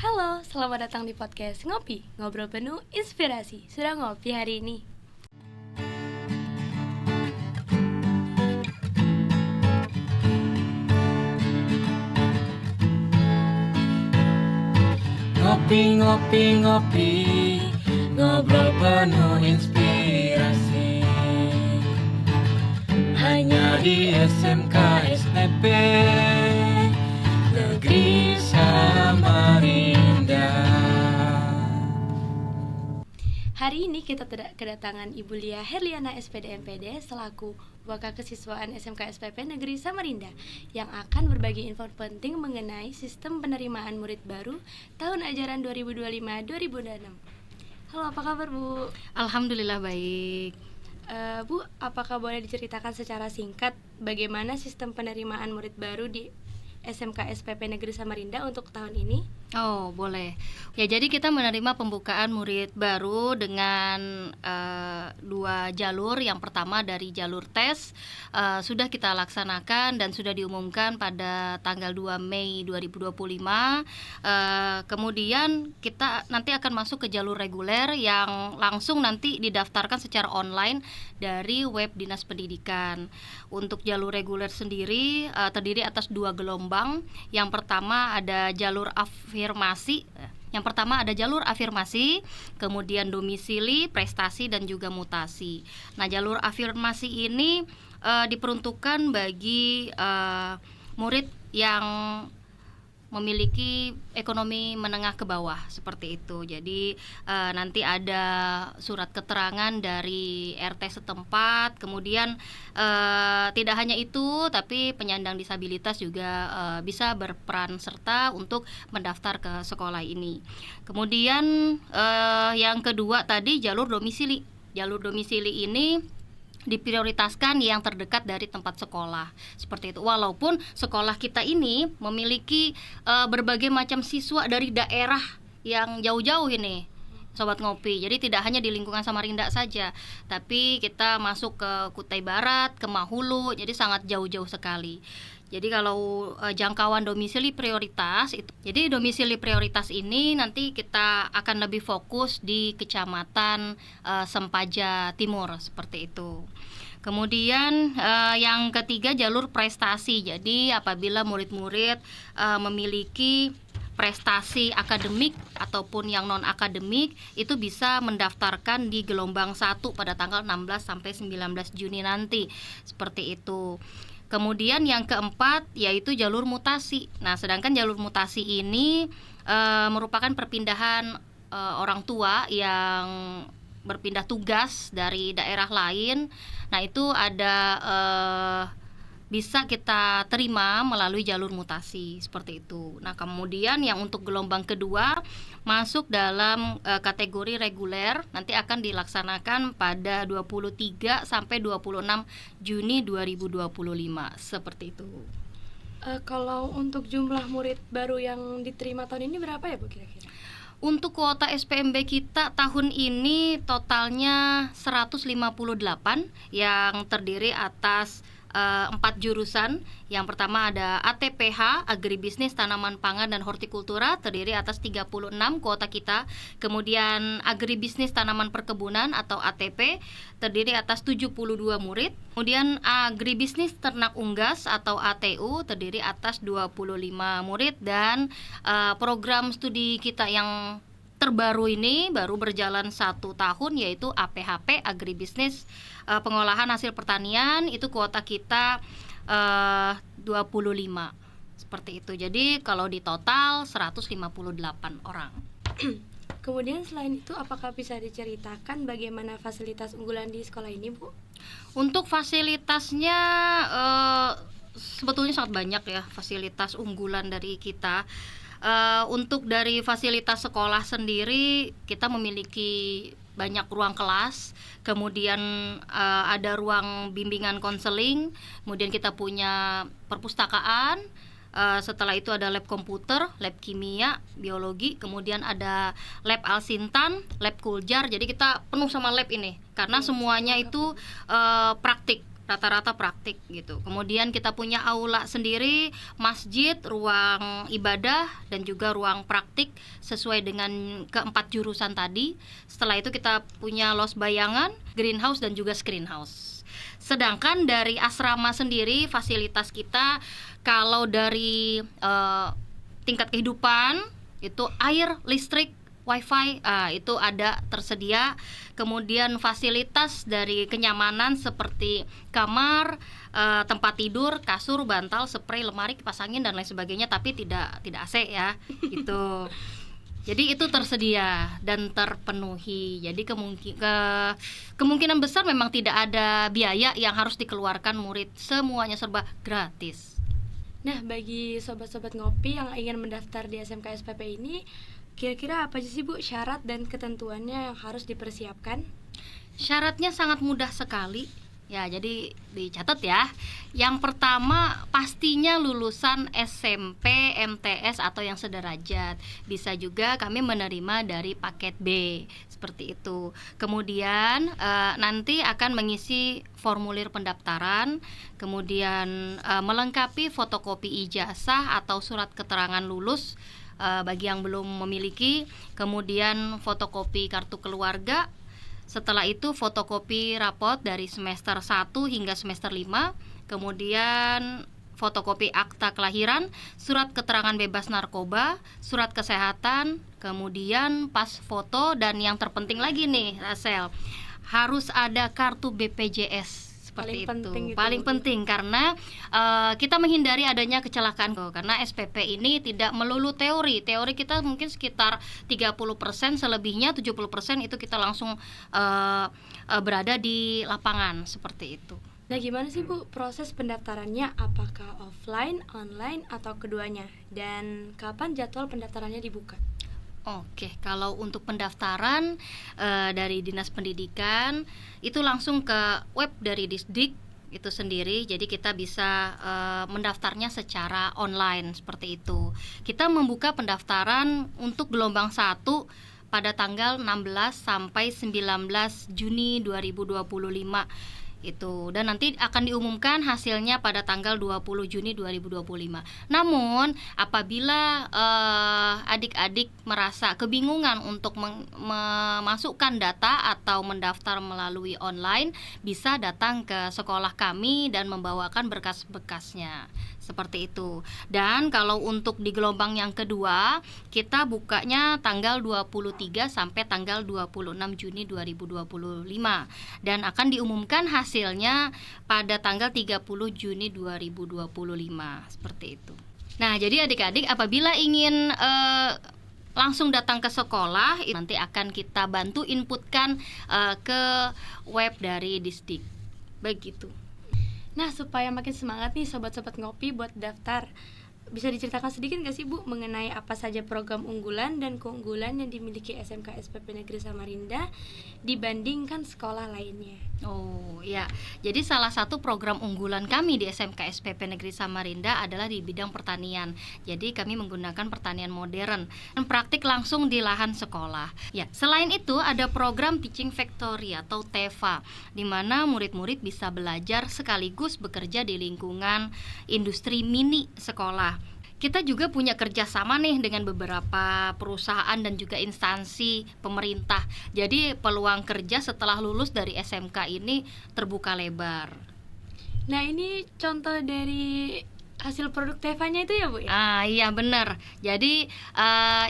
Halo, selamat datang di podcast Ngopi, ngobrol penuh inspirasi. Sudah ngopi hari ini? Ngopi, ngopi, ngopi, ngobrol penuh inspirasi. Hanya di SMK SPP Negeri Samarinda. Hari ini kita kedatangan Ibu Lia Herliana SPD MPD selaku Wakil Kesiswaan SMK SPP Negeri Samarinda yang akan berbagi info penting mengenai sistem penerimaan murid baru tahun ajaran 2025-2026. Halo, apa kabar Bu? Alhamdulillah baik. Bu, apakah boleh diceritakan secara singkat bagaimana sistem penerimaan murid baru di SMK SPP Negeri Samarinda untuk tahun ini? Oh, boleh. Ya, jadi kita menerima pembukaan murid baru dengan dua jalur. Yang pertama dari jalur tes sudah kita laksanakan dan sudah diumumkan pada tanggal 2 Mei 2025. Kemudian kita nanti akan masuk ke jalur reguler yang langsung nanti didaftarkan secara online dari web Dinas Pendidikan. Untuk jalur reguler sendiri terdiri atas dua gelombang. Yang pertama ada jalur afirmasi. Yang pertama ada jalur afirmasi, kemudian domisili, prestasi, dan juga mutasi. Nah, jalur afirmasi ini diperuntukkan bagi murid yang memiliki ekonomi menengah ke bawah seperti itu. Jadi nanti ada surat keterangan dari RT setempat. Kemudian tidak hanya itu, tapi penyandang disabilitas juga bisa berperan serta untuk mendaftar ke sekolah ini. Kemudian yang kedua tadi jalur domisili. Jalur domisili ini diprioritaskan yang terdekat dari tempat sekolah seperti itu. Walaupun sekolah kita ini memiliki berbagai macam siswa dari daerah yang jauh-jauh ini, Sobat Ngopi. Jadi tidak hanya di lingkungan Samarinda saja, tapi kita masuk ke Kutai Barat, ke Mahulu, jadi sangat jauh-jauh sekali. Jadi kalau jangkauan domisili prioritas itu, jadi domisili prioritas ini nanti kita akan lebih fokus di Kecamatan Sempaja Timur seperti itu. Kemudian yang ketiga jalur prestasi. Jadi apabila murid-murid memiliki prestasi akademik ataupun yang non akademik itu bisa mendaftarkan di gelombang 1 pada tanggal 16 sampai 19 Juni nanti seperti itu. Kemudian yang keempat yaitu jalur mutasi. Nah, sedangkan jalur mutasi ini merupakan perpindahan orang tua yang berpindah tugas dari daerah lain. Nah, itu ada bisa kita terima melalui jalur mutasi seperti itu. Nah, kemudian yang untuk gelombang kedua masuk dalam kategori reguler nanti akan dilaksanakan pada 23 sampai 26 Juni 2025 seperti itu. Kalau untuk jumlah murid baru yang diterima tahun ini berapa ya Bu kira-kira? Untuk kuota SPMB kita tahun ini totalnya 158 yang terdiri atas 4 jurusan. Yang pertama ada ATPH, Agribisnis Tanaman Pangan dan Hortikultura, terdiri atas 36 kuota kita. Kemudian Agribisnis Tanaman Perkebunan atau ATP, terdiri atas 72 murid. Kemudian Agribisnis Ternak Unggas atau ATU, terdiri atas 25 murid. Dan program studi kita yang terbaru ini baru berjalan 1 tahun yaitu APHP, Agribisnis Pengolahan Hasil Pertanian, itu kuota kita 25 seperti itu. Jadi kalau di total 158 orang. Kemudian selain itu apakah bisa diceritakan bagaimana fasilitas unggulan di sekolah ini Bu? Untuk fasilitasnya sebetulnya sangat banyak ya fasilitas unggulan dari kita. Untuk dari fasilitas sekolah sendiri kita memiliki banyak ruang kelas, kemudian ada ruang bimbingan konseling, kemudian kita punya perpustakaan, setelah itu ada lab komputer, lab kimia, biologi, kemudian ada lab Alsintan, lab Kuljar. Jadi kita penuh sama lab ini karena semuanya itu praktik rata-rata praktik gitu. Kemudian kita punya aula sendiri, masjid, ruang ibadah, dan juga ruang praktik sesuai dengan keempat jurusan tadi. Setelah itu kita punya los bayangan, greenhouse, dan juga screenhouse. Sedangkan dari asrama sendiri, fasilitas kita kalau dari tingkat kehidupan itu air, listrik, wifi, itu ada tersedia. Kemudian fasilitas dari kenyamanan seperti kamar, tempat tidur, kasur, bantal, spray, lemari, kipas angin, dan lain sebagainya, tapi tidak AC ya gitu. Jadi itu tersedia dan terpenuhi. Jadi kemungkinan besar memang tidak ada biaya yang harus dikeluarkan murid, semuanya serba gratis. Nah, bagi sobat-sobat ngopi yang ingin mendaftar di SMK SPP ini, kira-kira apa aja sih Bu syarat dan ketentuannya yang harus dipersiapkan? Syaratnya sangat mudah sekali. Ya, jadi dicatat ya. Yang pertama pastinya lulusan SMP, MTS atau yang sederajat. Bisa juga kami menerima dari paket B, seperti itu. Kemudian nanti akan mengisi formulir pendaftaran, kemudian melengkapi fotokopi ijazah atau surat keterangan lulus bagi yang belum memiliki, kemudian fotokopi kartu keluarga. Setelah itu fotokopi rapot dari semester 1 hingga semester 5, kemudian fotokopi akta kelahiran, surat keterangan bebas narkoba, surat kesehatan, kemudian pas foto, dan yang terpenting lagi nih, Rasel, harus ada kartu BPJS. Seperti paling penting karena kita menghindari adanya kecelakaan karena SPP ini tidak melulu teori kita mungkin sekitar 30%, selebihnya 70% itu kita langsung berada di lapangan, seperti itu. Nah, gimana sih Bu proses pendaftarannya? Apakah offline, online, atau keduanya? Dan kapan jadwal pendaftarannya dibuka? Oke, kalau untuk pendaftaran dari Dinas Pendidikan itu langsung ke web dari Disdik itu sendiri. Jadi kita bisa mendaftarnya secara online, seperti itu. Kita membuka pendaftaran untuk gelombang 1 pada tanggal 16 sampai 19 Juni 2025 itu, dan nanti akan diumumkan hasilnya pada tanggal 20 Juni 2025. Namun apabila adik-adik merasa kebingungan untuk memasukkan data atau mendaftar melalui online, bisa datang ke sekolah kami dan membawakan berkas-berkasnya, seperti itu. Dan kalau untuk di gelombang yang kedua, kita bukanya tanggal 23 sampai tanggal 26 Juni 2025 dan akan diumumkan hasilnya pada tanggal 30 Juni 2025, seperti itu. Nah, jadi adik-adik apabila ingin langsung datang ke sekolah, nanti akan kita bantu inputkan ke web dari Disdik. Begitu. Nah, supaya makin semangat nih sobat-sobat ngopi buat daftar, bisa diceritakan sedikit nggak sih Bu mengenai apa saja program unggulan dan keunggulan yang dimiliki SMK SPP Negeri Samarinda dibandingkan sekolah lainnya? Oh ya, jadi salah satu program unggulan kami di SMK SPP Negeri Samarinda adalah di bidang pertanian. Jadi kami menggunakan pertanian modern dan praktik langsung di lahan sekolah. Ya, selain itu ada program Teaching Factory atau TEFA, di mana murid-murid bisa belajar sekaligus bekerja di lingkungan industri mini sekolah. Kita juga punya kerjasama nih dengan beberapa perusahaan dan juga instansi pemerintah. Jadi peluang kerja setelah lulus dari SMK ini terbuka lebar. Nah, ini contoh dari hasil produk TEFA-nya itu ya Bu ya? Iya benar. Jadi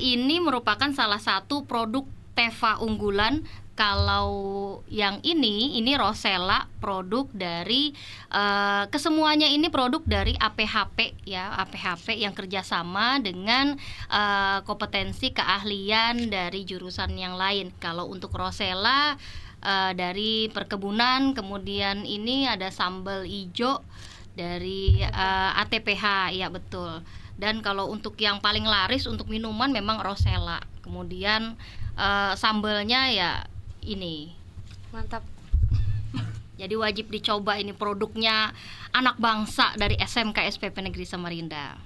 ini merupakan salah satu produk TEFA unggulan. Kalau yang ini Rosella, produk dari kesemuanya ini produk dari APHP ya, APHP yang kerjasama dengan kompetensi keahlian dari jurusan yang lain. Kalau untuk Rosella dari perkebunan, kemudian ini ada sambal hijau dari ATPH, ya betul. Dan kalau untuk yang paling laris untuk minuman memang Rosella. Kemudian sambalnya ya ini. Mantap. Jadi wajib dicoba ini produknya anak bangsa dari SMK SPP Negeri Samarinda.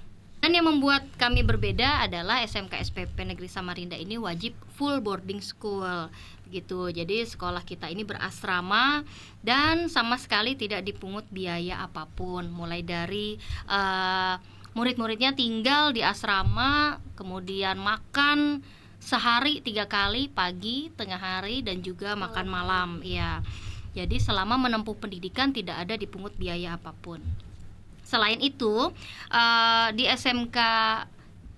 Dan yang membuat kami berbeda adalah SMK SPP Negeri Samarinda ini wajib full boarding school gitu. Jadi sekolah kita ini berasrama dan sama sekali tidak dipungut biaya apapun. Mulai dari murid-muridnya tinggal di asrama, kemudian makan sehari 3 kali, pagi, tengah hari, dan juga makan malam. Ya. Jadi selama menempuh pendidikan tidak ada dipungut biaya apapun. Selain itu, di SMK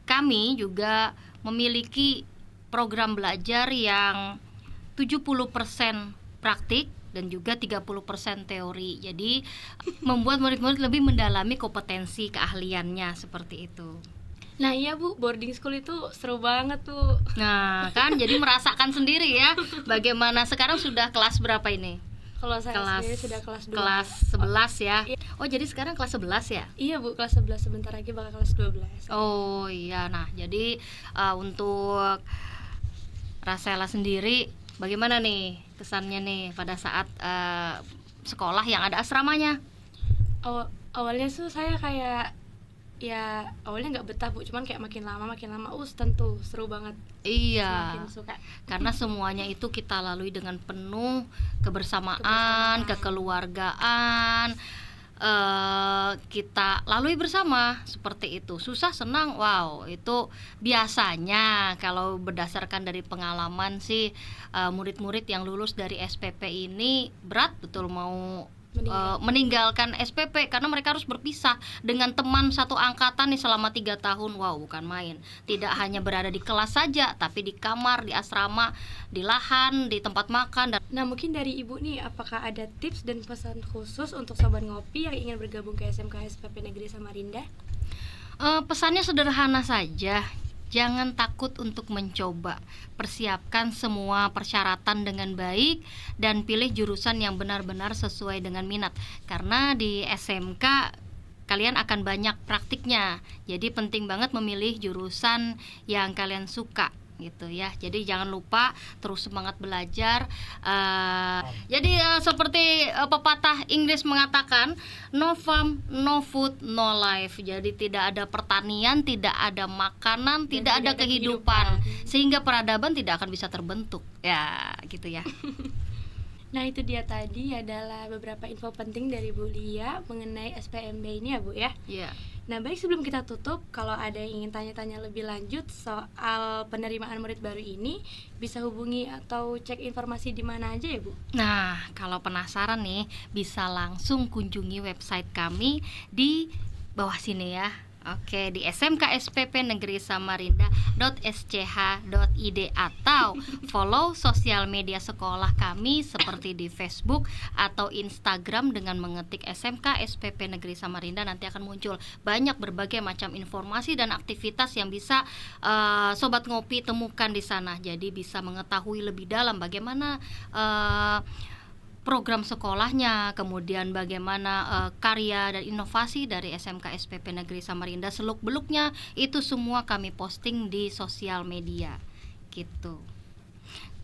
kami juga memiliki program belajar yang 70% praktik dan juga 30% teori. Jadi membuat murid-murid lebih mendalami kompetensi keahliannya seperti itu. Nah iya Bu, boarding school itu seru banget tuh. Nah kan jadi merasakan sendiri ya bagaimana. Sekarang sudah kelas berapa ini? Kalau saya sendiri sudah kelas 2. Kelas 11 ya. Oh, jadi sekarang kelas 11 ya? Iya Bu, kelas 11, sebentar lagi bakal kelas 12. Oh iya, nah jadi untuk Rasela sendiri bagaimana nih kesannya nih pada saat sekolah yang ada asramanya? Awalnya tuh saya kayak ya awalnya nggak betah Bu, cuman kayak makin lama tentu seru banget. Iya, semakin suka karena semuanya itu kita lalui dengan penuh kebersamaan. Kekeluargaan, kita lalui bersama seperti itu. Susah senang, wow, itu biasanya kalau berdasarkan dari pengalaman sih murid-murid yang lulus dari SPP ini berat betul mau meninggalkan SPP karena mereka harus berpisah dengan teman satu angkatan nih selama 3 tahun. Wow, bukan main. Tidak hanya berada di kelas saja, tapi di kamar, di asrama, di lahan, di tempat makan. Nah mungkin dari Ibu nih, apakah ada tips dan pesan khusus untuk Sobat Ngopi yang ingin bergabung ke SMK SPP Negeri Samarinda? Pesannya sederhana saja. Jangan takut untuk mencoba. Persiapkan semua persyaratan dengan baik dan pilih jurusan yang benar-benar sesuai dengan minat. Karena di SMK kalian akan banyak praktiknya. Jadi penting banget memilih jurusan yang kalian suka gitu ya. Jadi jangan lupa terus semangat belajar. Jadi seperti pepatah Inggris mengatakan, no farm, no food, no life. Jadi tidak ada pertanian, tidak ada makanan, tidak ada kehidupan. Sehingga peradaban tidak akan bisa terbentuk. Ya, gitu ya. Nah itu dia tadi adalah beberapa info penting dari Bu Lia mengenai SPMB ini ya Bu ya. Iya. Nah baik, sebelum kita tutup, kalau ada yang ingin tanya-tanya lebih lanjut soal penerimaan murid baru ini, bisa hubungi atau cek informasi di mana aja ya Bu? Nah kalau penasaran nih, bisa langsung kunjungi website kami di bawah sini ya. Oke, di smksppnegeri.samarinda.sch.id atau follow sosial media sekolah kami seperti di Facebook atau Instagram dengan mengetik SMK SPP Negeri Samarinda. Nanti akan muncul banyak berbagai macam informasi dan aktivitas yang bisa Sobat Ngopi temukan di sana. Jadi bisa mengetahui lebih dalam bagaimana program sekolahnya, kemudian bagaimana karya dan inovasi dari SMK SPP Negeri Samarinda, seluk-beluknya itu semua kami posting di sosial media gitu.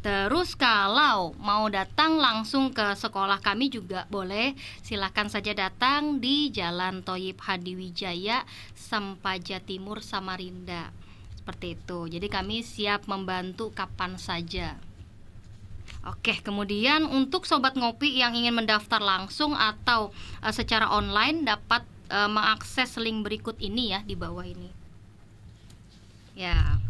Terus kalau mau datang langsung ke sekolah kami juga boleh, silahkan saja datang di Jalan Thoyib Hadiwijaya, Sampaja Timur, Samarinda. Seperti itu. Jadi kami siap membantu kapan saja. Oke, kemudian untuk Sobat Ngopi yang ingin mendaftar langsung atau secara online dapat mengakses link berikut ini ya, di bawah ini. Ya.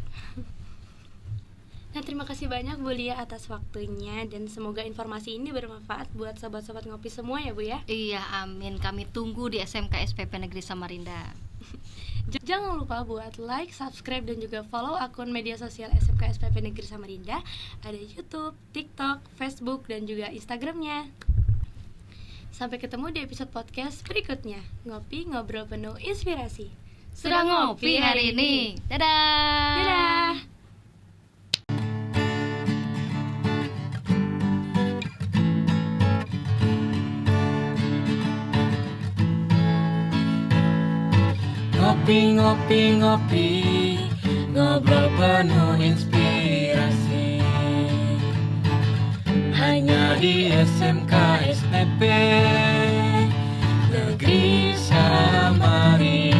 Nah terima kasih banyak Bu Lia atas waktunya, dan semoga informasi ini bermanfaat buat sobat-sobat ngopi semua ya Bu ya. Iya, amin. Kami tunggu di SMK SPP Negeri Samarinda. Jangan lupa buat like, subscribe, dan juga follow akun media sosial SMK SPP Negeri Samarinda. Ada YouTube, TikTok, Facebook, dan juga Instagramnya. Sampai ketemu di episode podcast berikutnya. Ngopi ngobrol penuh inspirasi. Sudah ngopi hari ini. Dadah. Dadah. Ngopi, ngopi, ngopi, ngobrol penuh inspirasi. Hanya di SMK SPP Negeri Samarinda.